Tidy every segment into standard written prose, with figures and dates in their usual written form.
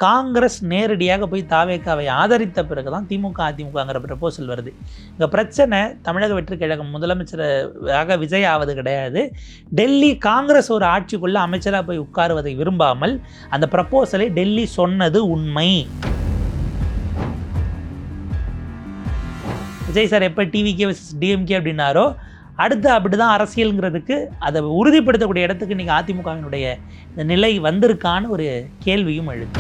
காங்கிரஸ் நேரடியாக போய் தாவேக்காவை ஆதரித்த பிறகு தான் திமுக அதிமுகங்கிற ப்ரப்போசல் வருது. இங்கே பிரச்சனை தமிழக வெற்றிக் கழகம் முதலமைச்சராக விஜய் ஆவது கிடையாது. டெல்லி காங்கிரஸ் ஒரு ஆட்சிக்குள்ளே அமைச்சராக போய் உட்காருவதை விரும்பாமல் அந்த ப்ரப்போசலை டெல்லி சொன்னது உண்மை. விஜய் சார் எப்போ டிவிகே வர்சஸ் டிஎம்கே அப்படின்னாரோ அடுத்து அப்படி தான் அரசியலுங்கிறதுக்கு அதை உறுதிப்படுத்தக்கூடிய இடத்துக்கு இன்றைக்கி அதிமுகவினுடைய இந்த நிலை வந்திருக்கான்னு ஒரு கேள்வியும் எழுது.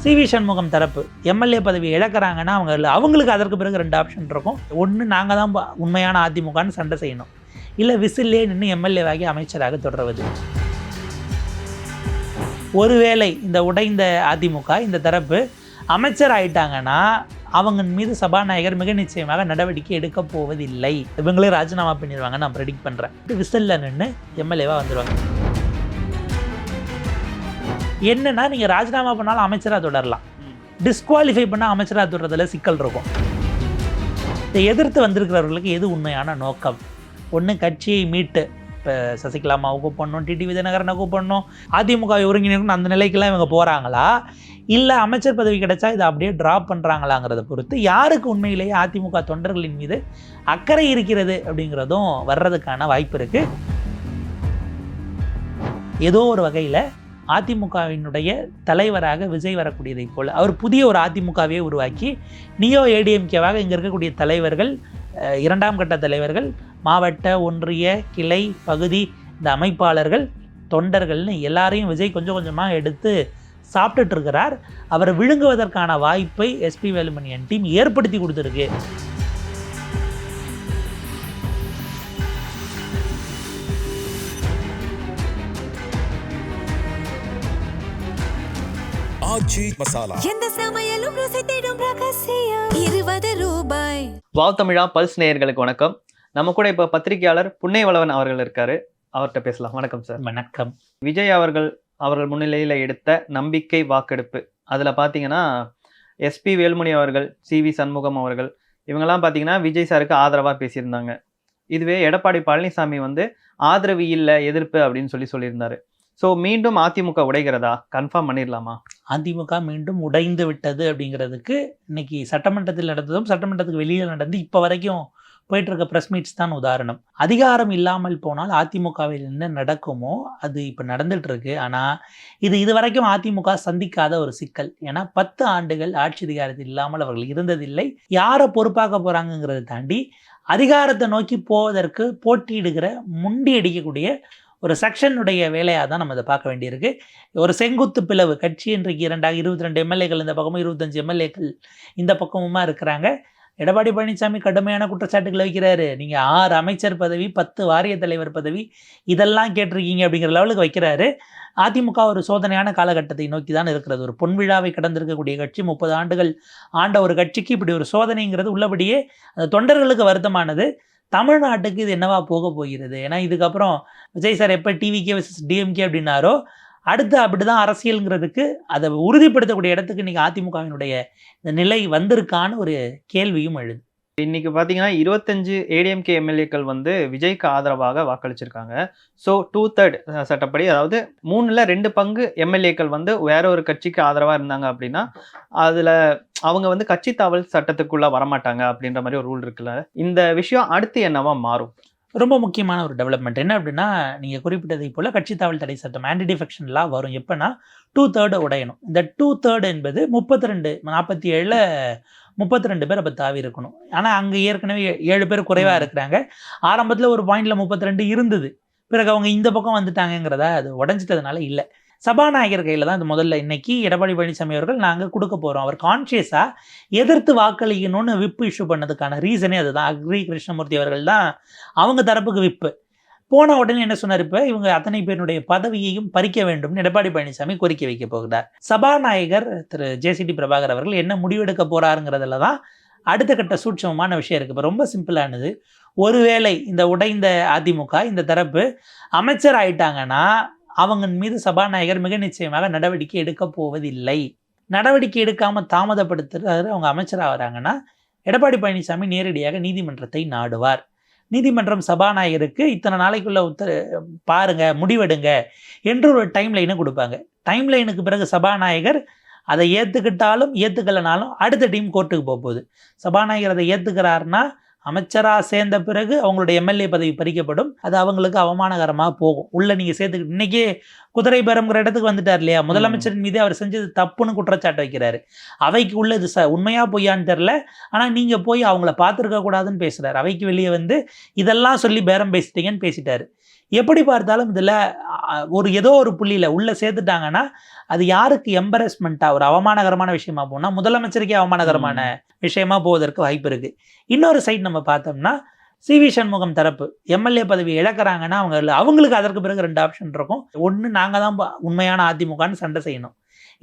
சிவி சண்முகம் தரப்பு எம்எல்ஏ பதவி இழக்கிறாங்கன்னா அவங்களுக்கு அதற்கு பிறகு 2 ஆப்ஷன் இருக்கும். ஒன்று நாங்கள் தான் உண்மையான அதிமுகன்னு சண்டை செய்யணும், இல்லை விசிலே நின்று எம்எல்ஏவாகி அமைச்சராக தொடர்வது. ஒருவேளை இந்த உடைந்த அதிமுக இந்த தரப்பு அமைச்சர் ஆயிட்டாங்கன்னா அவங்க மீது சபாநாயகர் மிக நிச்சயமாக நடவடிக்கை எடுக்க போவதில்லை. இவங்களே ராஜினாமா பண்ணிடுவாங்க நான் ப்ரெடிக்ட் பண்ணுறேன். விசில்ல நின்று எம்எல்ஏவாக வந்துடுவாங்க. என்னன்னா நீங்கள் ராஜினாமா பண்ணாலும் அமைச்சராக தொடரலாம், டிஸ்குவாலிஃபை பண்ணால் அமைச்சராக தொடர்றதுல சிக்கல் இருக்கும். இதை எதிர்த்து வந்திருக்கிறவர்களுக்கு எது உண்மையான நோக்கம்? ஒன்று கட்சியை மீட்டு இப்போ சசிகலாமாவை கூப்பிடணும், டிடி விஜயநகரனை கூப்பிடணும், அதிமுக ஒருங்கிணைக்கணும், அந்த நிலைக்கெல்லாம் இவங்க போகிறாங்களா, இல்லை அமைச்சர் பதவி கிடைச்சா இதை அப்படியே ட்ராப் பண்ணுறாங்களாங்கிறத பொறுத்து யாருக்கு உண்மையிலேயே அதிமுக தொண்டர்களின் மீது அக்கறை இருக்கிறது அப்படிங்கிறதும் வர்றதுக்கான வாய்ப்பு இருக்குது. ஏதோ ஒரு வகையில் அதிமுகவினுடைய தலைவராக விஜய் வரக்கூடியதை போல் அவர் புதிய ஒரு அதிமுகவே உருவாக்கி நியோ ஏடிஎம்கேவாக இங்கே இருக்கக்கூடிய தலைவர்கள், 2ஆம் கட்ட தலைவர்கள், மாவட்ட ஒன்றிய கிளை பகுதி இந்த அமைப்பாளர்கள் தொண்டர்கள்னு எல்லாரையும் விஜய் கொஞ்சம் கொஞ்சமாக எடுத்து சாப்பிட்டுட்டு இருக்கிறார். அவரை விழுங்குவதற்கான வாய்ப்பை எஸ்பி வேலுமணியன் டீம் ஏற்படுத்தி கொடுத்துருக்கு. வாவ் தமிழா பல்ஸ் நேயர்களுக்கு வணக்கம். நம்ம கூட இப்போ பத்திரிகையாளர் புன்னைவளவன் அவர்கள் இருக்காரு, அவர்கிட்ட பேசலாம். வணக்கம் சார். வணக்கம். விஜய் அவர்கள் முன்னிலையில் எடுத்த நம்பிக்கை வாக்கெடுப்பு, அதில் பார்த்தீங்கன்னா எஸ்பி வேலுமணி அவர்கள், சிவி சண்முகம் அவர்கள் இவங்கெல்லாம் பார்த்தீங்கன்னா விஜய் சாருக்கு ஆதரவாக பேசியிருந்தாங்க. இதுவே எடப்பாடி பழனிசாமி ஆதரவு இல்லை எதிர்ப்பு அப்படின்னு சொல்லியிருந்தாரு. ஸோ மீண்டும் அதிமுக உடைகிறதா? கன்ஃபார்ம் பண்ணிடலாமா? அதிமுக மீண்டும் உடைந்து விட்டது அப்படிங்கிறதுக்கு இன்னைக்கு சட்டமன்றத்தில் நடந்ததும் சட்டமன்றத்துக்கு வெளியில் நடந்து இப்போ வரைக்கும் போயிட்டு இருக்க ப்ரெஸ் மீட்ஸ் தான் உதாரணம். அதிகாரம் இல்லாமல் போனால் அதிமுகவில் என்ன நடக்குமோ அது இப்போ நடந்துட்டு இருக்கு. ஆனால் இது வரைக்கும் அதிமுக சந்திக்காத ஒரு சிக்கல். ஏன்னா 10 ஆண்டுகள் ஆட்சி அதிகாரத்தில் இல்லாமல் அவர்கள் இருந்ததில்லை. யாரை பொறுப்பாக்க போகிறாங்கங்கிறத தாண்டி அதிகாரத்தை நோக்கி போவதற்கு போட்டியிடுகிற முண்டி அடிக்கக்கூடிய ஒரு செக்ஷனுடைய வேலையாக தான் நம்ம இதை பார்க்க வேண்டியிருக்கு. ஒரு செங்குத்து பிளவு கட்சி இன்றைக்கு 22 எம்எல்ஏக்கள் இந்த பக்கமும் 25 எம்எல்ஏக்கள் இந்த பக்கமுமா இருக்கிறாங்க. எடப்பாடி பழனிசாமி கடுமையான குற்றச்சாட்டுகளை வைக்கிறாரு. நீங்கள் 6 அமைச்சர் பதவி, 10 வாரிய தலைவர் பதவி இதெல்லாம் கேட்டிருக்கீங்க அப்படிங்கிற லெவலுக்கு வைக்கிறாரு. அதிமுக ஒரு சோதனையான காலகட்டத்தை நோக்கி தான் இருக்கிறது. ஒரு பொன் விழாவை கடந்திருக்கக்கூடிய கட்சி, 30 ஆண்டுகள் ஆண்ட ஒரு கட்சிக்கு இப்படி ஒரு சோதனைங்கிறது உள்ளபடியே அந்த தொண்டர்களுக்கு வருத்தமானது. தமிழ்நாட்டுக்கு இது என்னவா போக போகிறது? ஏன்னா இதுக்கப்புறம் விஜய் சார் எப்போ டிவிகே வர்சஸ் டிஎம்கே அப்படின்னாரோ அடுத்து அப்படி தான் அரசியலுங்கிறதுக்கு அதை உறுதிப்படுத்தக்கூடிய இடத்துக்கு இன்றைக்கி அதிமுகவினுடைய இந்த நிலை வந்திருக்கான்னு ஒரு கேள்வியும் எழுது. இன்னைக்கு பார்த்தீங்கன்னா 25 ஏடிஎம்கே எம்எல்ஏக்கள் விஜய்க்கு ஆதரவாக வாக்களிச்சிருக்காங்க. ஸோ 2/3 சட்டப்படி, அதாவது 3ல் 2 பங்கு எம்எல்ஏக்கள் வேற ஒரு கட்சிக்கு ஆதரவாக இருந்தாங்க அப்படின்னா அதில் அவங்க கட்சி தாவல் சட்டத்துக்குள்ளே வரமாட்டாங்க அப்படின்ற மாதிரி ஒரு ரூல் இருக்குல்ல. இந்த விஷயம் அடுத்து என்னவா மாறும்? ரொம்ப முக்கியமான ஒரு டெவலப்மெண்ட் என்ன அப்படின்னா, நீங்கள் குறிப்பிட்டதை போல் கட்சி தாவல் தடை சட்டம் ஆன்டி டிஃபெக்ஷன் லா வரும். எப்போனா 2/3 உடையணும். இந்த 2/3 என்பது 47ல் 32 பேர் அப்போ தாவி இருக்கணும். ஆனால் அங்கே ஏற்கனவே 7 பேர் குறைவாக இருக்கிறாங்க. ஆரம்பத்தில் ஒரு பாயிண்டில் 32 இருந்தது, பிறகு அவங்க இந்த பக்கம் வந்துட்டாங்கிறதா அது உடஞ்சிட்டதுனால இல்லை. சபாநாயகர் கையில் தான் அது முதல்ல இன்னைக்கு எடப்பாடி பழனிசாமி அவர்கள் நாங்கள் கொடுக்க போகிறோம். அவர் கான்ஷியஸாக எதிர்த்து வாக்களிக்கணும்னு விப்பு இஷ்யூ பண்ணதுக்கான ரீசனே அதுதான். அக்ரி கிருஷ்ணமூர்த்தி அவர்கள் தான் அவங்க தரப்புக்கு விப்பு போன உடனே என்ன சொன்னார், இப்போ இவங்க அத்தனை பேருடைய பதவியையும் பறிக்க வேண்டும்னு எடப்பாடி பழனிசாமி கோரிக்கை வைக்க போகிறார். சபாநாயகர் திரு ஜேசிடி பிரபாகர் அவர்கள் என்ன முடிவெடுக்க போகிறாருங்கிறதுல தான் அடுத்த கட்ட சூட்சமமான விஷயம் இருக்குது. இப்போ ரொம்ப சிம்பிளானது, ஒருவேளை இந்த உடைந்த அதிமுக இந்த தரப்பு அமைச்சர் ஆயிட்டாங்கன்னா அவங்க மீது சபாநாயகர் மிக நிச்சயமாக நடவடிக்கை எடுக்க போவதில்லை. நடவடிக்கை எடுக்காமல் தாமதப்படுத்துறாரு அவங்க அமைச்சராக வராங்கன்னா எடப்பாடி பழனிசாமி நேரடியாக நீதிமன்றத்தை நாடுவார். நீதிமன்றம் சபாநாயகருக்கு இத்தனை நாளைக்குள்ள பாருங்க, முடிவெடுங்க என்று ஒரு டைம் லைனை கொடுப்பாங்க. டைம் லைனுக்கு பிறகு சபாநாயகர் அதை ஏற்றுக்கிட்டாலும் ஏற்றுக்கலைனாலும் அடுத்த டீம் கோர்ட்டுக்கு போகுது. சபாநாயகர் அதை ஏற்றுக்கிறாருன்னா அமைச்சராக சேர்ந்த பிறகு அவங்களுடைய எம்எல்ஏ பதவி பறிக்கப்படும். அது அவங்களுக்கு அவமானகரமாக போகும். உள்ளே நீங்கள் சேர்த்துக்கிட்டு இன்றைக்கே குதிரை பேரம்ங்கிற இடத்துக்கு வந்துட்டார் இல்லையா? முதலமைச்சரின் மீது அவர் செஞ்சது தப்புன்னு குற்றச்சாட்டு வைக்கிறாரு. அவைக்கு உள்ளது உண்மையாக பொய்யான்னு தெரில. ஆனால் நீங்கள் போய் அவங்கள பார்த்துருக்க கூடாதுன்னு பேசுகிறார். அவைக்கு வெளியே வந்து இதெல்லாம் சொல்லி பேரம் பேசிட்டீங்கன்னு பேசிட்டாரு. எப்படி பார்த்தாலும் இதில் ஏதோ ஒரு புள்ளியில் உள்ளே சேர்த்துட்டாங்கன்னா அது யாருக்கு எம்பரஸ்மெண்ட்டாக ஒரு அவமானகரமான விஷயமா போனால் முதலமைச்சருக்கே அவமானகரமான விஷயமா போவதற்கு வாய்ப்பு இருக்குது. இன்னொரு சைட் நம்ம பார்த்தோம்னா சிவி சண்முகம் தரப்பு எம்எல்ஏ பதவி இழக்கிறாங்கன்னா அவங்களுக்கு அதற்கு பிறகு 2 ஆப்ஷன் இருக்கும். ஒன்று, நாங்கள் தான் உண்மையான அதிமுகன்னு சண்டை செய்யணும்,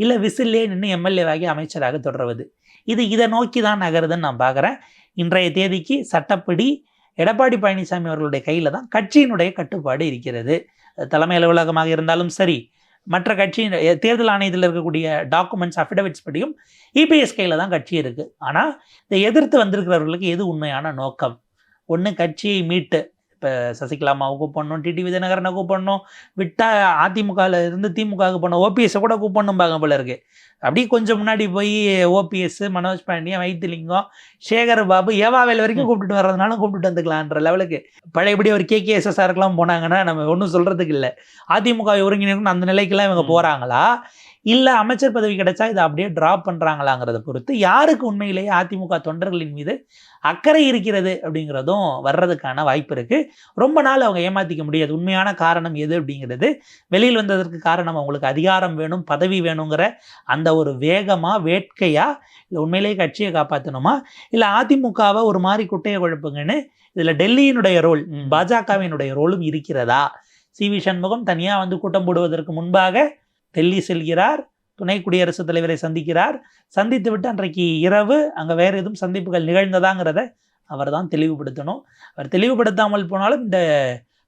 இல்லை விசிலே நின்று எம்எல்ஏவாகி அமைச்சராக தொடர்வது. இதை நோக்கி தான் நகருதுன்னு நான் பார்க்குறேன். இன்றைய தேதிக்கு சட்டப்படி எடப்பாடி பழனிசாமி அவர்களுடைய கையில் தான் கட்சியினுடைய கட்டுப்பாடு இருக்கிறது. தலைமை அலுவலகமாக இருந்தாலும் சரி, மற்ற கட்சி தேர்தல் ஆணையத்தில் இருக்கக்கூடிய டாக்குமெண்ட்ஸ் அஃபிடவிட்ஸ் படியும் இபிஎஸ் கையில் தான் கட்சி இருக்குது. ஆனால் இதை எதிர்த்து வந்திருக்கிறவர்களுக்கு எது உண்மையான நோக்கம்? ஒன்று, கட்சியை மீட்டு இப்போ சசிகலாமாவை கூப்பிடணும், டிடி விஜயநகரனை கூப்பிடணும், விட்டால் அதிமுகவில் இருந்து திமுகவுக்கு போன ஓபிஎஸ்ஸை கூட கூப்பிடணும்பாங்க போல இருக்குது. அப்படியே கொஞ்சம் முன்னாடி போய் ஓபிஎஸ், மனோஜ் பாண்டியன், வைத்திலிங்கம், சேகர் பாபு, ஏவாவேல் வரைக்கும் கூப்பிட்டுட்டு வர்றதுனாலும் கூப்பிட்டுட்டு வந்துக்கலான்ற லெவலுக்கு பழையபடி ஒரு கேகேஎஸ்எஸ்ஆருக்கெல்லாம் போனாங்கன்னா நம்ம ஒன்றும் சொல்கிறதுக்கு இல்லை. அதிமுக ஒருங்கிணைக்கணும் அந்த நிலைக்கெல்லாம் இவங்க போகிறாங்களா, இல்லை அமைச்சர் பதவி கிடைச்சா இதை அப்படியே ட்ராப் பண்ணுறாங்களாங்கிறத பொறுத்து யாருக்கு உண்மையிலேயே அதிமுக தொண்டர்களின் மீது அக்கறை இருக்கிறது அப்படிங்கிறதும் வர்றதுக்கான வாய்ப்பு இருக்குது. ரொம்ப நாள் அவங்க ஏமாற்றிக்க முடியாது. உண்மையான காரணம் எது அப்படிங்கிறது வெளியில் வந்ததற்கு காரணம் அவங்களுக்கு அதிகாரம் வேணும், பதவி வேணுங்கிற அந்த ஒரு வேட்கையா, இல்லை உண்மையிலேயே கட்சியை காப்பாற்றணுமா, இல்லை அதிமுகவை ஒரு மாதிரி குட்டையை குழப்புங்கன்னு இதில் டெல்லியினுடைய ரோல், பாஜகவினுடைய ரோலும் இருக்கிறதா? சிவி சண்முகம் தனியாக வந்து கூட்டம் போடுவதற்கு முன்பாக டெல்லி செல்கிறார், துணை குடியரசுத் தலைவரை சந்திக்கிறார். சந்தித்து விட்டு அன்றைக்கு இரவு அங்கே வேறு எதுவும் சந்திப்புகள் நிகழ்ந்ததாங்கிறத அவர் தான் தெளிவுபடுத்தணும். அவர் தெளிவுபடுத்தாமல் போனாலும் இந்த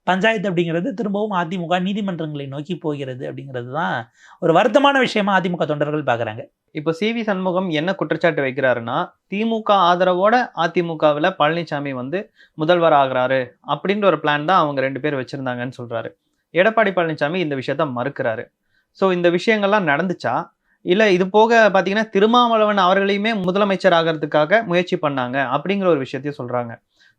பஞ்சாயத்து அப்படிங்கிறது திரும்பவும் அதிமுக நீதிமன்றங்களை நோக்கி போகிறது அப்படிங்கிறது தான் ஒரு வருத்தமான விஷயமா அதிமுக தொண்டர்கள் பார்க்குறாங்க. இப்போ சிவி சண்முகம் என்ன குற்றச்சாட்டு வைக்கிறாருன்னா, திமுக ஆதரவோட அதிமுகவில் பழனிசாமி வந்து முதல்வர் ஆகிறாரு அப்படின்ற ஒரு பிளான் தான் அவங்க 2 பேர் வச்சிருந்தாங்கன்னு சொல்றாரு. எடப்பாடி பழனிசாமி இந்த விஷயத்த மறுக்கிறாரு. ஸோ இந்த விஷயங்கள்லாம் நடந்துச்சா, இல்லை இது போக பார்த்தீங்கன்னா திருமாவளவன் அவர்களையுமே முதலமைச்சர் ஆகிறதுக்காக முயற்சி பண்ணாங்க அப்படிங்கிற ஒரு விஷயத்தையும் சொல்றாங்க.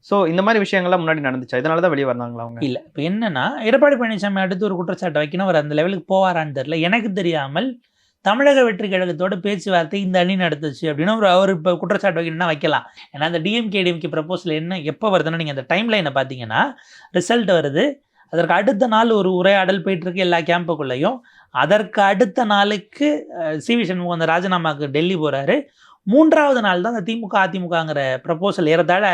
ஸோ இந்த மாதிரி விஷயங்கள்லாம் முன்னாடி நடந்துச்சா? இதனால தான் வெளியே வந்தாங்களா அவங்க? இல்லை, இப்போ என்னன்னா எடப்பாடி பழனிசாமி அடுத்து ஒரு குற்றச்சாட்டு வைக்கணும், அவர் அந்த லெவலுக்கு போவாரான்னு தெரியல. எனக்கு தெரியாமல் தமிழக வெற்றி கழகத்தோட பேச்சுவார்த்தை இந்த அணி நடத்துச்சு அப்படின்னு அவர் இப்போ குற்றச்சாட்டு வைக்கணும்னா வைக்கலாம். ஏன்னா அந்த டிஎம்கே ப்ரப்போசல் எப்போ வருதுன்னா, நீங்கள் அந்த டைம் லைனை பார்த்தீங்கன்னா ரிசல்ட் வருது, அதற்கு அடுத்த நாள் ஒரு உரையாடல் போயிட்டுருக்கு எல்லா கேம்புக்குள்ளேயும். அதற்கு அடுத்த நாளுக்கு சிவி சண்முகம் அந்த ராஜினாமாவுக்கு டெல்லி போகிறாரு. 3வது நாள் தான் அந்த திமுக அதிமுகங்கிற ப்ரப்போசல் ஏறத்தாழ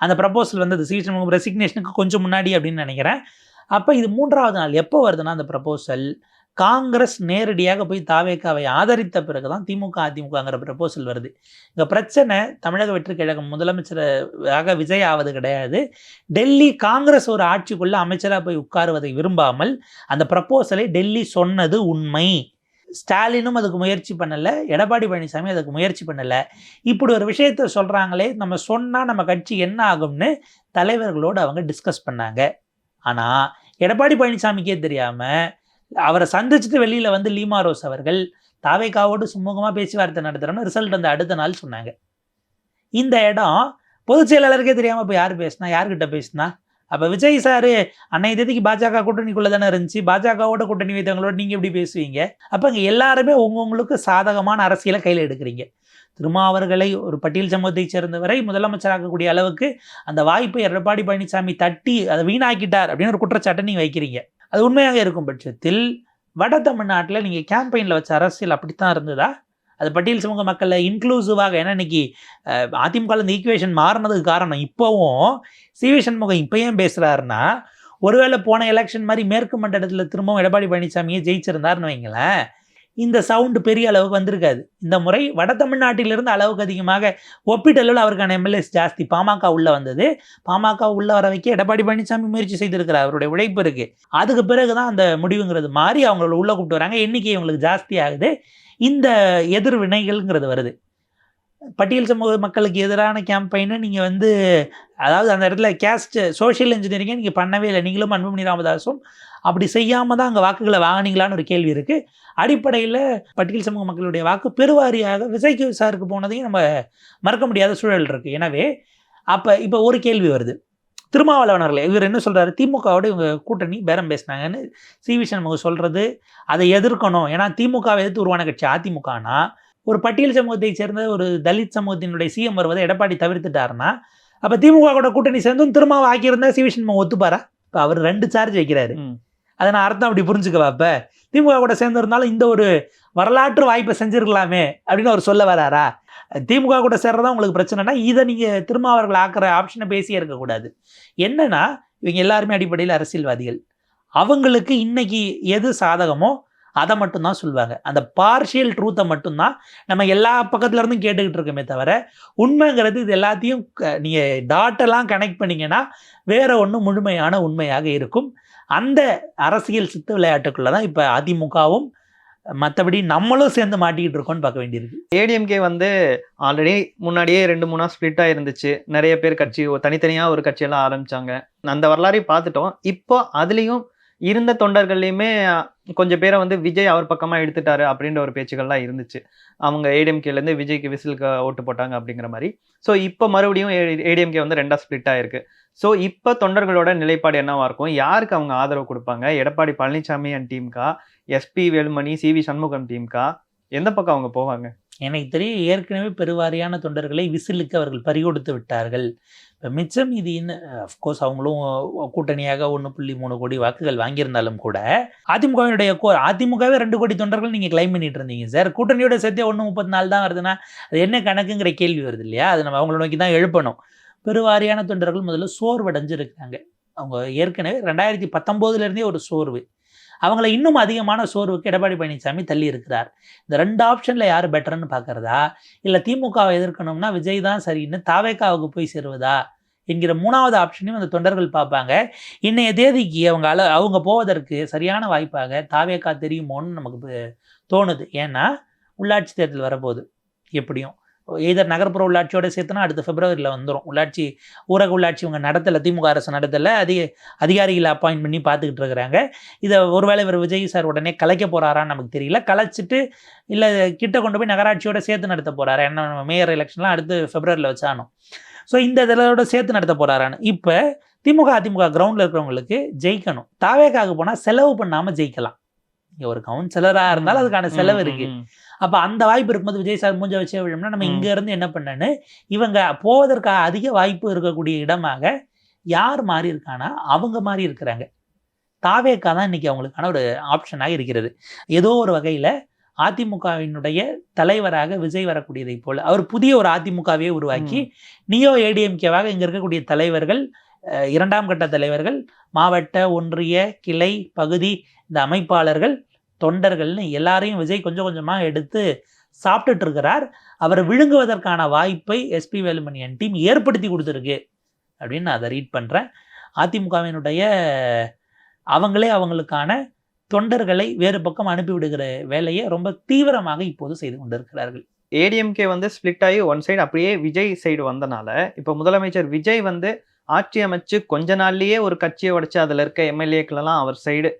அந்த ப்ரப்போசல் வந்து சிவி சண்முகம் ரெசிக்னேஷனுக்கு கொஞ்சம் முன்னாடி அப்படின்னு நினைக்கிறேன். அப்போ இது 3வது நாள் எப்போ வருதுன்னா, அந்த ப்ரப்போசல் காங்கிரஸ் நேரடியாக போய் தாவேக்காவை ஆதரித்த பிறகு தான் திமுக அதிமுகங்கிற ப்ரப்போசல் வருது. இங்கே பிரச்சனை தமிழக வெற்றி கழகம் முதலமைச்சராக விஜய் ஆவது கிடையாது. டெல்லி காங்கிரஸ் ஒரு ஆட்சிக்குள்ளே அமைச்சராக போய் உட்காருவதை விரும்பாமல் அந்த ப்ரப்போசலை டெல்லி சொன்னது உண்மை. ஸ்டாலினும் அதுக்கு முயற்சி பண்ணலை, எடப்பாடி பழனிசாமி அதுக்கு முயற்சி பண்ணலை. இப்படி ஒரு விஷயத்த சொல்கிறாங்களே, நம்ம சொன்னால் நம்ம கட்சி என்ன ஆகும்னு தலைவர்களோடு அவங்க டிஸ்கஸ் பண்ணாங்க. ஆனால் எடப்பாடி பழனிசாமிக்கே தெரியாமல் அவரை சந்திச்சுட்டு வெளியில் வந்து லீமா ரோஸ் அவர்கள் தாவேக்காவோடு சுமூகமாக பேச்சுவார்த்தை நடத்துகிறோம்னு ரிசல்ட் வந்து அடுத்த நாள் சொன்னாங்க. இந்த இடம் பொதுச் செயலாளருக்கே தெரியாமல் இப்போ யார் பேசினா, யார்கிட்ட பேசினா? அப்போ விஜய் சார் அன்னைய தேதிக்கு பாஜக கூட்டணிக்குள்ளே தானே இருந்துச்சு, பாஜகவோட கூட்டணி வைத்தவங்களோட நீங்கள் எப்படி பேசுவீங்க? அப்போ இங்கே எல்லாருமே உங்களுக்கு சாதகமான அரசியலை கையில் எடுக்கிறீங்க. திருமாவர்களை ஒரு பட்டியல் சமூகத்தை சேர்ந்தவரை முதலமைச்சராகக்கூடிய அளவுக்கு அந்த வாய்ப்பை எடப்பாடி பழனிசாமி தட்டி அதை வீணாக்கிட்டார் அப்படின்னு ஒரு குற்றச்சாட்டை நீங்கள் வைக்கிறீங்க. அது உண்மையாக இருக்கும் பட்சத்தில் வட தமிழ்நாட்டில் நீங்கள் கேம்பெயினில் வச்ச அரசியல் அப்படித்தான் இருந்ததா? அது பட்டியல் சமூக மக்களை இன்க்ளூசிவாக, ஏன்னா இன்னைக்கு அதிமுக இந்த ஈக்குவேஷன் மாறினதுக்கு காரணம் இப்போவும் சிவி சண்முகம் இப்போ ஏன் பேசுகிறாருன்னா, ஒருவேளை போன எலெக்ஷன் மாதிரி மேற்கு மண்டலத்தில் திரும்பவும் எடப்பாடி பழனிசாமியை ஜெயிச்சிருந்தாருன்னு வைங்களேன், இந்த சவுண்டு பெரிய அளவுக்கு வந்திருக்காது. இந்த முறை வட தமிழ்நாட்டிலிருந்து அளவுக்கு அதிகமாக ஒப்பீட்டளவில் அவருக்கான எம்எல்ஏஸ் ஜாஸ்தி. பாமக உள்ளே வந்தது, பாமக உள்ளே வர வைக்க எடப்பாடி பழனிசாமி முயற்சி செய்திருக்கிறார், அவருடைய உழைப்பு இருக்குது. அதுக்கு பிறகு தான் அந்த முடிவுங்கிறது மாறி அவங்கள உள்ளே கூப்பிட்டு வராங்க, எண்ணிக்கை அவங்களுக்கு ஜாஸ்தி ஆகுது, இந்த எதிர்வினைகள்ங்கிறது வருது. பட்டியல் சமூக மக்களுக்கு எதிரான கேம்பெயினை நீங்கள் வந்து அதாவது அந்த இடத்துல கேஸ்ட் சோஷியல் இன்ஜினியரிங்கை நீங்கள் பண்ணவே இல்லை. நீங்களும் அன்புமணி ராமதாஸும் அப்படி செய்யாமல் தான் அங்கே வாக்குகளை வாங்கினீங்களான்னு ஒரு கேள்வி இருக்குது. அடிப்படையில் பட்டியல் சமூக மக்களுடைய வாக்கு பெருவாரியாக விஜய்க்கு சாருக்கு போனதையும் நம்ம மறக்க முடியாத சூழல் இருக்குது. எனவே இப்போ ஒரு கேள்வி வருது, திருமாவளவன் அவர்களே இவர் என்ன சொல்கிறாரு, திமுகவோட இவங்க கூட்டணி பேரம் பேசினாங்கன்னு சி.வி. சண்முகம் சொல்கிறது அதை எதிர்க்கணும். ஏன்னா திமுகவை எதிர்த்து உருவான கட்சி அதிமுகனா ஒரு பட்டியல் சமூகத்தை சேர்ந்த ஒரு தலித் சமூகத்தினுடைய சிஎம் வருவதை எடப்பாடி தவிர்த்துட்டாருன்னா அப்போ திமுக கூட கூட்டணி சேர்ந்தும் திருமாவை ஆக்கியிருந்தா சி.வி. சண்முகம் ஒத்துப்பாரா? இப்போ அவர் 2 சார்ஜ் வைக்கிறாரு. அதை நான் அர்த்தம் அப்படி புரிஞ்சுக்கவா? இப்போ திமுக கூட சேர்ந்திருந்தாலும் இந்த ஒரு வரலாற்று வாய்ப்பை செஞ்சிருக்கலாமே அப்படின்னு அவர் சொல்ல வராரா? திமுக கூட சேர்றதா உங்களுக்கு பிரச்சனைனா இதை நீங்கள் திருமாவர்கள் ஆக்கிற ஆப்ஷனை பேசியே இருக்கக்கூடாது. என்னன்னா இவங்க எல்லாருமே அடிப்படையில் அரசியல்வாதிகள். அவங்களுக்கு இன்னைக்கு எது சாதகமோ அதை மட்டும்தான் சொல்லுவாங்க. அந்த பார்ஷியல் ட்ரூத்தை மட்டும்தான் நம்ம எல்லா பக்கத்துல இருந்தும் கேட்டுக்கிட்டு இருக்கோமே தவிர உண்மைங்கிறது இது எல்லாத்தையும் நீங்கள் டாட்டெல்லாம் கனெக்ட் பண்ணிங்கன்னா வேற ஒன்று முழுமையான உண்மையாக இருக்கும். அந்த அரசியல் சித்து விளையாட்டுக்குள்ளே தான் இப்போ அதிமுகவும் மற்றபடி நம்மளும் சேர்ந்து மாட்டிக்கிட்டு இருக்கோம்னு பார்க்க வேண்டியிருக்கு. ஏடிஎம்கே வந்து ஆல்ரெடி முன்னாடியே 2-3 ஸ்பிளிட்டாக இருந்துச்சு. நிறைய பேர் கட்சி தனித்தனியாக ஒரு கட்சியெல்லாம் ஆரம்பித்தாங்க. அந்த வரலாறையும் பார்த்துட்டோம். இப்போ அதுலேயும் இருந்த தொண்டர்கள்லையுமே கொஞ்சம் பேரை வந்து விஜய் அவர் பக்கமாக எடுத்துட்டாரு அப்படின்ற ஒரு பேச்சுக்கள்லாம் இருந்துச்சு. அவங்க ஏடிஎம்கேலேருந்து விஜய்க்கு விசிலுக்கு ஓட்டு போட்டாங்க அப்படிங்கிற மாதிரி. ஸோ இப்போ மறுபடியும் ஏடிஎம்கே வந்து 2 ஸ்பிளிட்டாக இருக்குது. ஸோ இப்போ தொண்டர்களோட நிலைப்பாடு என்னவா இருக்கும்? யாருக்கு அவங்க ஆதரவு கொடுப்பாங்க? எடப்பாடி பழனிசாமி அண்ட் டீம்கா, எஸ்பி வேலுமணி, சி.வி. சண்முகம் டீம்கா, எந்த பக்கம் அவங்க போவாங்க? எனக்கு தெரியும் ஏற்கனவே பெருவாரியான தொண்டர்களை விசிலுக்கு அவர்கள் பறிகொடுத்து விட்டார்கள். இப்போ மிச்சம் இது அஃப்கோர்ஸ் அவங்களும் கூட்டணியாக 1.3 கோடி வாக்குகள் வாங்கியிருந்தாலும் கூட அதிமுகவினுடைய அதிமுகவே 2 கோடி தொண்டர்கள் நீங்கள் கிளைம் பண்ணிட்டு இருந்தீங்க சார். கூட்டணியோட சேர்த்தே 1.34 தான் வருதுன்னா அது என்ன கணக்குங்கிற கேள்வி வருது இல்லையா? அது நம்ம அவங்கள நோக்கி தான் எழுப்பணும். பெருவாரியான தொண்டர்கள் முதல்ல சோர்வடைஞ்சிருக்காங்க. அவங்க ஏற்கனவே 2019 ஒரு சோர்வு, அவங்கள இன்னும் அதிகமான சோர்வுக்கு எடப்பாடி பழனிசாமி தள்ளி இருக்கிறார். இந்த 2 ஆப்ஷனில் யார் பெட்டர்னு பார்க்குறதா, இல்லை திமுகவை எதிர்க்கணும்னா விஜய் தான் சரின்னு தாவேக்காவுக்கு போய் சேருவதா என்கிற 3வது ஆப்ஷனையும் அந்த தொண்டர்கள் பார்ப்பாங்க. இன்றைய தேதிக்கு அவங்க போவதற்கு சரியான வாய்ப்பாக தாவேக்கா தெரியுமோன்னு நமக்கு தோணுது. ஏன்னா உள்ளாட்சி தேர்தல் வரப்போகுது. எப்படியும் எதர் நகர்ப்புற உள்ளாட்சியோட சேர்த்துனா அடுத்த பிப்ரவரியில் வந்துடும். உள்ளாட்சி ஊரக உள்ளாட்சி இவங்க நடத்தலை, திமுக அரசு நடத்தலை, அதிகாரிகளை அப்பாயின்ட் பண்ணி பார்த்துக்கிட்டு இருக்கிறாங்க. இதை ஒருவேளை இவர் விஜய் சார் உடனே கலைக்க போகிறாரான்னு நமக்கு தெரியல. கலைச்சிட்டு இல்லை கிட்ட கொண்டு போய் நகராட்சியோட சேர்த்து நடத்த போகிறாரா? என்ன மேயர் எலெக்ஷன்லாம் அடுத்து பிப்ரவரியில் வச்சானோ. ஸோ இந்த இதோட சேர்த்து நடத்த போகிறாரான்னு. இப்போ திமுக அதிமுக கிரவுண்டில் இருக்கிறவங்களுக்கு ஜெயிக்கணும். தாவேக்காக போனால் செலவு பண்ணாமல் ஜெயிக்கலாம். இங்கே ஒரு கவுன்சிலராக இருந்தாலும் அதுக்கான செலவு இருக்குது. அப்போ அந்த வாய்ப்பு இருக்கும்போது விஜய் சார் மூஞ்ச வச்சே விழும்னா நம்ம இங்கேருந்து என்ன பண்ணேன்னு இவங்க போவதற்கு அதிக வாய்ப்பு இருக்கக்கூடிய இடமாக யார் மாறி இருக்கானா அவங்க மாறி இருக்கிறாங்க. தாவேக்கா தான் இன்றைக்கி அவங்களுக்கான ஒரு ஆப்ஷனாக இருக்கிறது. ஏதோ ஒரு வகையில் அதிமுகவினுடைய தலைவராக விஜய் வரக்கூடியதை போல் அவர் புதிய ஒரு அதிமுகவே உருவாக்கி நியோ ஏடிஎம்கேவாக இங்கே இருக்கக்கூடிய தலைவர்கள், 2ஆம் கட்ட தலைவர்கள், மாவட்ட ஒன்றிய கிளை பகுதி இந்த அமைப்பாளர்கள், தொண்டர்கள்னு எல்லாரையும் விஜய் கொஞ்சம் கொஞ்சமாக எடுத்து சாப்பிட்டுட்டு இருக்கிறார். அவரை விழுங்குவதற்கான வாய்ப்பை எஸ்பி வேலுமணி டீம் ஏற்படுத்தி கொடுத்துருக்கு அப்படின்னு நான் அதை ரீட் பண்ணுறேன். அதிமுகவினுடைய அவங்களே அவங்களுக்கான தொண்டர்களை வேறு பக்கம் அனுப்பிவிடுகிற வேலையை ரொம்ப தீவிரமாக இப்போது செய்து கொண்டிருக்கிறார்கள். ஏடிஎம்கே வந்து ஸ்பிளிட் ஆகி ஒன் சைடு அப்படியே விஜய் சைடு வந்தனால இப்போ முதலமைச்சர் விஜய் வந்து ஆட்சி அமைச்சு கொஞ்ச நாள்லயே ஒரு கட்சியை உடைச்சு அதில் இருக்க எம்எல்ஏக்களெல்லாம் அவர் சைடு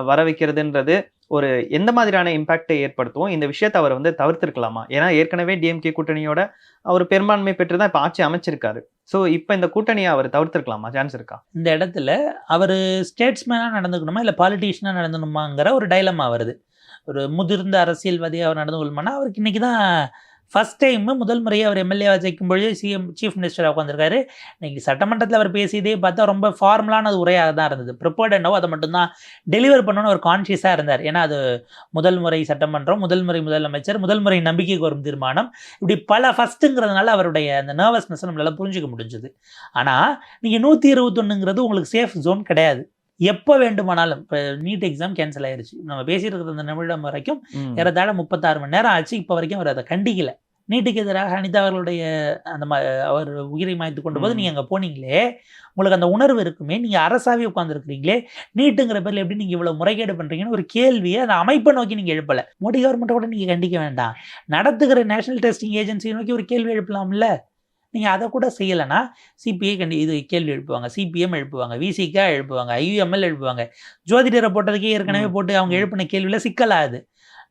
வர வைக்கிறதுன்றது ஒரு எந்த மாதிரியான இம்பாக்டை ஏற்படுத்தும்? இந்த விஷயத்தை அவர் வந்து தவிர்த்திருக்கலாமா? ஏன்னா ஏற்கனவே டிஎம்கே கூட்டணியோட அவர் பெரும்பான்மை பெற்று தான் இப்போ ஆட்சி அமைச்சிருக்காரு. ஸோ இப்போ இந்த கூட்டணியை அவர் தவிர்த்திருக்கலாமா? சான்ஸ் இருக்கா? இந்த இடத்துல அவர் ஸ்டேட்ஸ்மேனாக நடந்துக்கணுமா இல்லை பாலிட்டிஷியனாக நடந்துக்கணுமாங்கிற ஒரு டைலமா வருது. ஒரு முதிர்ந்த அரசியல்வாதியாக அவர் நடந்து கொள்ளணும்னா அவருக்கு இன்றைக்கி தான் ஃபஸ்ட் டைமு முதல் முறையாக அவர் எம்எல்ஏவாக ஜெயிக்கும் பொழுது சீஃப் மினிஸ்டராக உட்காந்துருக்காரு. இன்றைக்கி சட்டமன்றத்தில் அவர் பேசியதே பார்த்தா ரொம்ப ஃபார்மலான உரையாக தான் இருந்தது. ப்ரிப்பேர்ட் என்னவோ அதை மட்டும்தான் டெலிவர் பண்ணணும்னு ஒரு கான்ஷியஸாக இருந்தார். ஏன்னா அது முதல் முறை சட்டமன்றம், முதல் முறை முதலமைச்சர், முதல் முறை நம்பிக்கைக்கு வரும் தீர்மானம், இப்படி பல ஃபஸ்ட்டுங்கிறதுனால அவருடைய அந்த நர்வஸ்னஸ் நம்மளால் புரிஞ்சிக்க முடிஞ்சது. ஆனால் நீங்கள் 121ங்கிறது உங்களுக்கு சேஃப் ஜோன் கிடையாது. எப்போ வேண்டுமானாலும் இப்போ நீட் எக்ஸாம் கேன்சல் ஆயிடுச்சு. நம்ம பேசிட்டு இருக்கிற அந்த நிமிடம் வரைக்கும் ஏறத்தாழ 36 மணி நேரம் ஆச்சு. இப்போ வரைக்கும் அவர் அதை கண்டிக்கலை. நீட்டுக்கு எதிராக அனிதா அவர்களுடைய அந்த அவர் உயிரை மாய்த்து கொண்டு போது நீங்கள் அங்கே போனீங்களே, உங்களுக்கு அந்த உணர்வு இருக்குமே, நீங்கள் அரசாவே உட்காந்துருக்கிறீங்களே, நீட்டுங்கிற பேரில் எப்படி நீங்கள் இவ்வளோ முறைகேடு பண்ணுறீங்கன்னு ஒரு கேள்வியை அந்த அமைப்பை நோக்கி நீங்கள் எழுப்பலை. மோடி கவர்மெண்ட்டை கூட நீங்கள் கண்டிக்க வேண்டாம், நடத்துகிற நேஷனல் டெஸ்டிங் ஏஜென்சியை நோக்கி ஒரு கேள்வி எழுப்பலாம்ல. நீங்கள் அதை கூட செய்யலைன்னா சிபிஐ இது கேள்வி எழுப்புவாங்க, சிபிஎம் எழுப்புவாங்க, விசிகா எழுப்புவாங்க, ஐயுஎம்எல் எழுப்புவாங்க. ஜோதிடரை போட்டதுக்கே ஏற்கனவே போட்டு அவங்க எழுப்பின கேள்வியில் சிக்கலாது.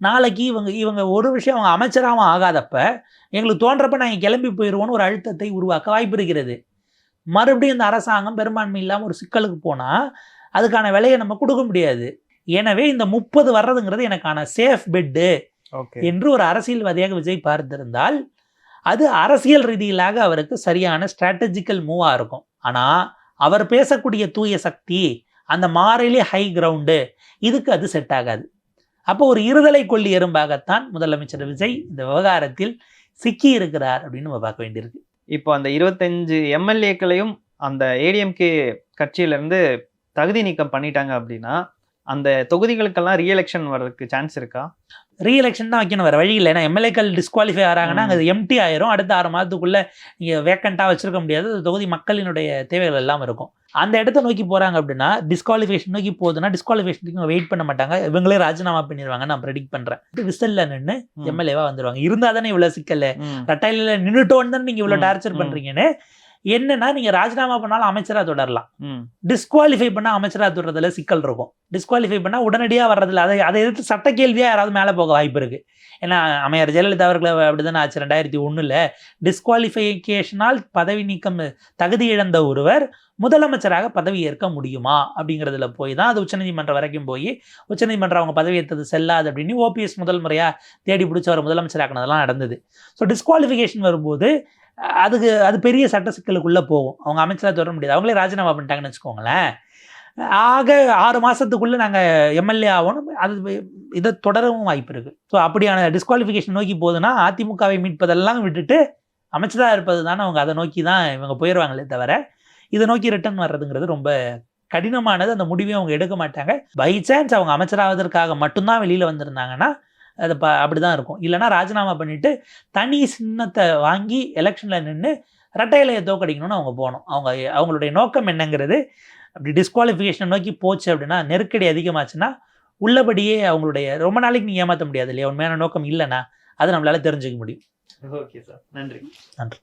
நாளைக்கு இவங்க ஒரு விஷயம் அவங்க அமைச்சராகவும் ஆகாதப்ப எங்களுக்கு தோன்றப்ப நாங்கள் கிளம்பி போயிடுவோன்னு ஒரு அழுத்தத்தை உருவாக்க வாய்ப்பு இருக்கிறது. மறுபடியும் இந்த அரசாங்கம் பெரும்பான்மை இல்லாமல் ஒரு சிக்கலுக்கு போனால் அதுக்கான விலையை நம்ம கொடுக்க முடியாது. எனவே இந்த 30 வர்றதுங்கிறது எனக்கான சேஃப் பெட்டு என்று ஒரு அரசியல்வாதியாக விஜய் பார்த்திருந்தால் அது அரசியல் ரீதியிலாக அவருக்கு சரியான ஸ்ட்ராட்டஜிக்கல் மூவாக இருக்கும். ஆனால் அவர் பேசக்கூடிய தூய சக்தி, அந்த மாறிலி ஹை கிரவுண்டு, இதுக்கு அது செட் ஆகாது. அப்போ ஒரு இருதலை கொள்ளி எறும்பாகத்தான் முதலமைச்சர் விஜய் இந்த விவகாரத்தில் சிக்கி இருக்கிறார் அப்படின்னு நம்ம பார்க்க வேண்டியிருக்கு. இப்போ அந்த 25 எம்எல்ஏக்களையும் அந்த ஏடிஎம்கே கட்சியிலேருந்து தகுதி நீக்கம் பண்ணிட்டாங்க அப்படின்னா அந்த தொகுதிகளுக்கெல்லாம் ரீஎலெக்ஷன் வர்றதுக்கு சான்ஸ் இருக்கா? ரீஎலெக்ஷன் தான் வைக்கணும், வேறு வழி இல்லை. ஏன்னா எம்எல்ஏக்கள் டிஸ்குவாலிஃபை ஆகிறாங்கன்னா அது எம்டி ஆயிரும். அடுத்த 6 மாதத்துக்குள்ளே நீங்கள் வேக்கண்ட்டாக வச்சுருக்க முடியாது. தொகுதி மக்களினுடைய தேவைகள் எல்லாம் இருக்கும். அந்த இடத்த நோக்கி போகிறாங்க அப்படின்னா, டிஸ்குவாலிஃபிகேஷன் நோக்கி போகுதுன்னா டிஸ்குவாலிஃபிகேஷனுக்கு வெயிட் பண்ண மாட்டாங்க, இவங்களே ராஜினாமா பண்ணிடுவாங்க. நான் ப்ரெடிக்ட் பண்ணுறேன். விசில்ல நின்று எம்எல்ஏவாக வந்துடுவாங்க. இருந்தால் தானே இவ்வளோ சிக்கல், ரெட்டையில நின்றுட்டோன்னு தானே நீங்கள் இவ்வளோ டார்ச்சர் பண்ணுறீங்கன்னு. என்னன்னா நீங்கள் ராஜினாமா பண்ணாலும் அமைச்சராக தொடரலாம், டிஸ்குவாலிஃபை பண்ணால் அமைச்சராக தொடர்றதுல சிக்கல் இருக்கும். டிஸ்குவாலிஃபை பண்ணால் உடனடியாக வர்றதில்ல. அதை எதிர்த்து சட்ட கேள்வியாக யாராவது மேலே போக வாய்ப்பு இருக்குது. ஏன்னா அம்மையார் ஜெயலலிதா அவர்களை அப்படி தானே ஆச்சு 2001 டிஸ்குவாலிஃபிகேஷனால் பதவி நீக்கம் தகுதி இழந்த ஒருவர் முதலமைச்சராக பதவி ஏற்க முடியுமா அப்படிங்கிறதுல போய் தான் அது உச்சநீதிமன்றம் வரைக்கும் போய் உச்சநீதிமன்றம் அவங்க பதவி ஏற்றது செல்லாது அப்படின்னு ஓபிஎஸ் முதல் முறையாக தேடி பிடிச்சி அவர் முதலமைச்சராக்கினதெல்லாம் நடந்தது. ஸோ டிஸ்குவாலிஃபிகேஷன் வரும்போது அது பெரிய சட்ட சிக்கலுக்குள்ளே போகும். அவங்க அமைச்சராக தொடர முடியாது, அவங்களே ராஜினாமா பண்ணிட்டாங்கன்னு வச்சுக்கோங்களேன். ஆக 6 மாதத்துக்குள்ளே நாங்கள் எம்எல்ஏ ஆகணும், அது இதை தொடரவும் வாய்ப்பு இருக்குது. ஸோ அப்படியான டிஸ்குவாலிஃபிகேஷன் நோக்கி போகுதுன்னா அதிமுகவை மீட்பதெல்லாம் விட்டுட்டு அமைச்சராக இருப்பது தானே அவங்க அதை நோக்கி தான் இவங்க போயிடுவாங்களே தவிர இதை நோக்கி ரிட்டர்ன் வர்றதுங்கிறது ரொம்ப கடினமானது. அந்த முடிவையும் அவங்க எடுக்க மாட்டாங்க. பை சான்ஸ் அவங்க அமைச்சராவதற்காக மட்டும்தான் வெளியில் வந்திருந்தாங்கன்னா அது அப்படி தான் இருக்கும். இல்லைனா ராஜினாமா பண்ணிவிட்டு தனி சின்னத்தை வாங்கி எலெக்ஷனில் நின்று ரெட்டை இலையை தோக்கடிக்கணும்னு அவங்க போகணும். அவங்களுடைய நோக்கம் என்னங்கிறது அப்படி டிஸ்குவாலிஃபிகேஷன் நோக்கி போச்சு அப்படின்னா, நெருக்கடி அதிகமாச்சுன்னா உள்ளபடியே அவங்களுடைய ரொம்ப நாளைக்கு நீங்கள் ஏமாற்ற முடியாது இல்லையா. உண்மையான நோக்கம் இல்லைன்னா அது நம்மளால தெரிஞ்சுக்க முடியும். ஓகே சார், நன்றி. நன்றி.